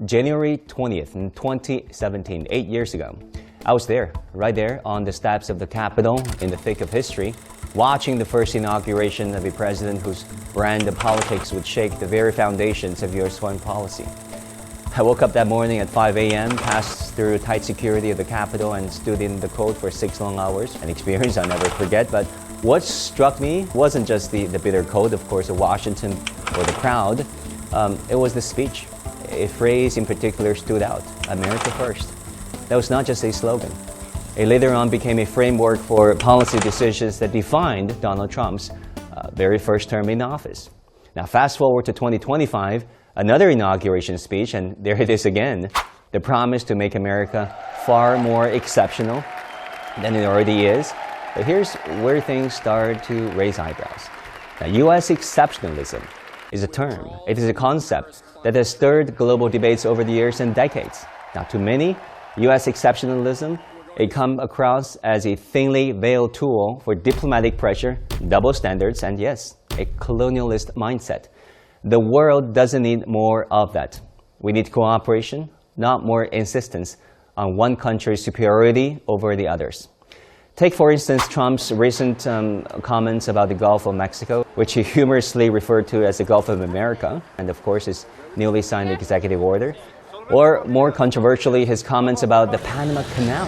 January 20th in 2017, 8 years ago. I was there, right there on the steps of the Capitol in the thick of history, watching the first inauguration of a president whose brand of politics would shake the very foundations of U.S. foreign policy. I woke up that morning at 5 a.m., passed through tight security of the Capitol and stood in the cold for 6 long hours, an experience I'll never forget. But what struck me wasn't just the bitter cold, of course, of Washington or the crowd. It was the speech. A phrase in particular stood out, America first. That was not just a slogan. It later on became a framework for policy decisions that defined Donald Trump's very first term in office. Now fast forward to 2025, another inauguration speech, and there it is again, the promise to make America far more exceptional than it already is. But here's where things start to raise eyebrows. Now, U.S. exceptionalism is a term. It is a concept that has stirred global debates over the years and decades. Now, to many, U.S. exceptionalism, it comes across as a thinly veiled tool for diplomatic pressure, double standards, and yes, a colonialist mindset. The world doesn't need more of that. We need cooperation, not more insistence on one country's superiority over the others. Take, for instance, Trump's recent comments about the Gulf of Mexico, which he humorously referred to as the Gulf of America, and of course his newly signed executive order. Or more controversially, his comments about the Panama Canal.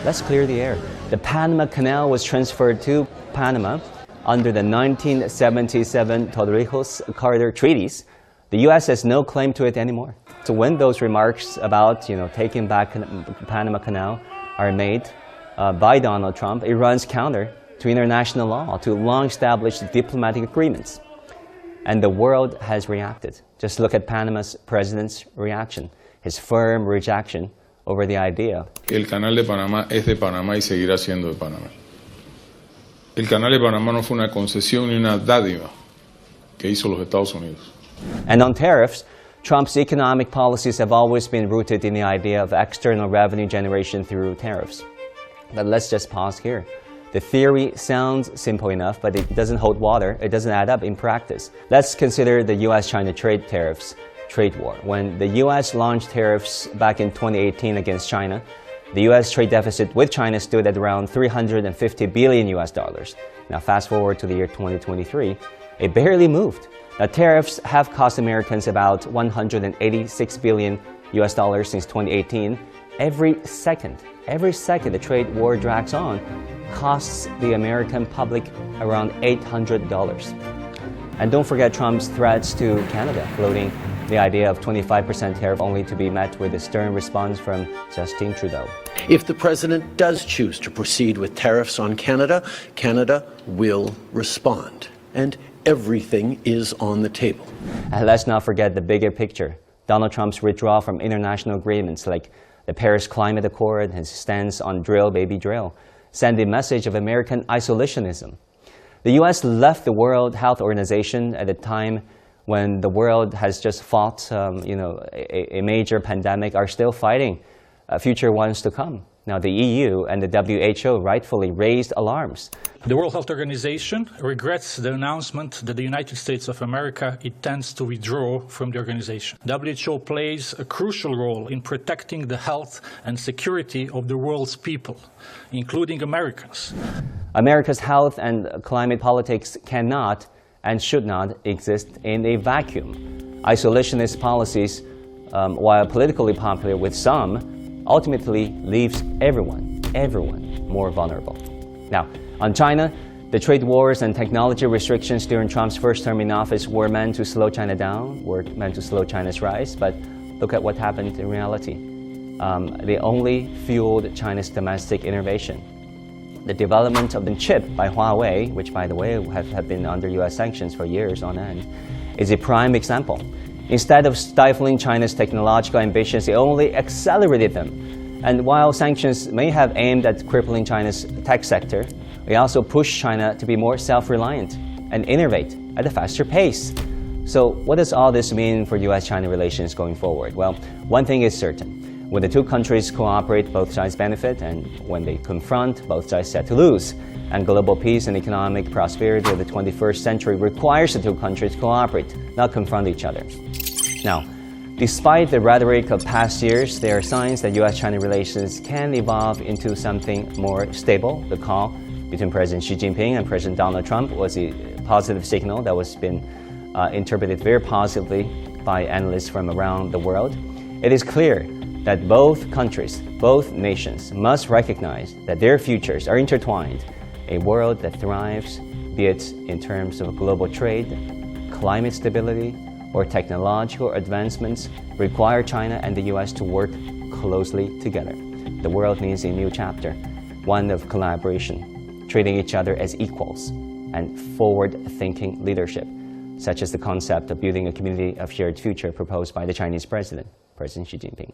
Let's clear the air. The Panama Canal was transferred to Panama under the 1977 Torrijos-Carter treaties. The U.S. has no claim to it anymore. So when those remarks about, taking back the Panama Canal are made by Donald Trump, it runs counter to international law, to long-established diplomatic agreements. And the world has reacted. Just look at Panama's president's reaction, his firm rejection over the idea. El Canal de Panamá es de Panamá y seguirá siendo de Panamá. El Canal de Panamá no fue una concesión ni una dádiva que hizo los Estados Unidos. And on tariffs, Trump's economic policies have always been rooted in the idea of external revenue generation through tariffs. But let's just pause here. The theory sounds simple enough, but it doesn't hold water. It doesn't add up in practice. Let's consider the U.S.-China trade tariffs trade war. When the U.S. launched tariffs back in 2018 against China, the U.S. trade deficit with China stood at around $350 billion US. Now fast forward to the year 2023, it barely moved. Now tariffs have cost Americans about $186 billion US since 2018. Every second the trade war drags on costs the American public around $800. And don't forget Trump's threats to Canada, floating the idea of 25% tariff only to be met with a stern response from Justin Trudeau. If the president does choose to proceed with tariffs on Canada, Canada will respond. And everything is on the table. And let's not forget the bigger picture. Donald Trump's withdrawal from international agreements like the Paris Climate Accord, his stance on drill, baby drill, send a message of American isolationism. The U.S. left the World Health Organization at a time when the world has just fought a major pandemic, are still fighting future ones to come. Now the EU and the WHO rightfully raised alarms. The World Health Organization regrets the announcement that the United States of America intends to withdraw from the organization. WHO plays a crucial role in protecting the health and security of the world's people, including Americans. America's health and climate politics cannot and should not exist in a vacuum. Isolationist policies, while politically popular with some, ultimately leaves everyone more vulnerable. Now, on China, the trade wars and technology restrictions during Trump's first term in office were meant to slow China down, were meant to slow China's rise, but look at what happened in reality. They only fueled China's domestic innovation. The development of the chip by Huawei, which by the way have been under U.S. sanctions for years on end, is a prime example. Instead of stifling China's technological ambitions, it only accelerated them. And while sanctions may have aimed at crippling China's tech sector, they also pushed China to be more self-reliant and innovate at a faster pace. So what does all this mean for U.S.-China relations going forward? Well, one thing is certain. When the two countries cooperate, both sides benefit, and when they confront, both sides stand to lose. And global peace and economic prosperity of the 21st century requires the two countries to cooperate, not confront each other. Now, Despite the rhetoric of past years, there are signs that U.S.-China relations can evolve into something more stable. The call between President Xi Jinping and President Donald Trump was a positive signal that was been interpreted very positively by analysts from around the world. It is clear that both countries, both nations, must recognize that their futures are intertwined. A world that thrives, be it in terms of global trade, climate stability, or technological advancements, require China and the U.S. to work closely together. The world needs a new chapter, one of collaboration, treating each other as equals, and forward-thinking leadership, such as the concept of building a community of shared future proposed by the Chinese president, President Xi Jinping.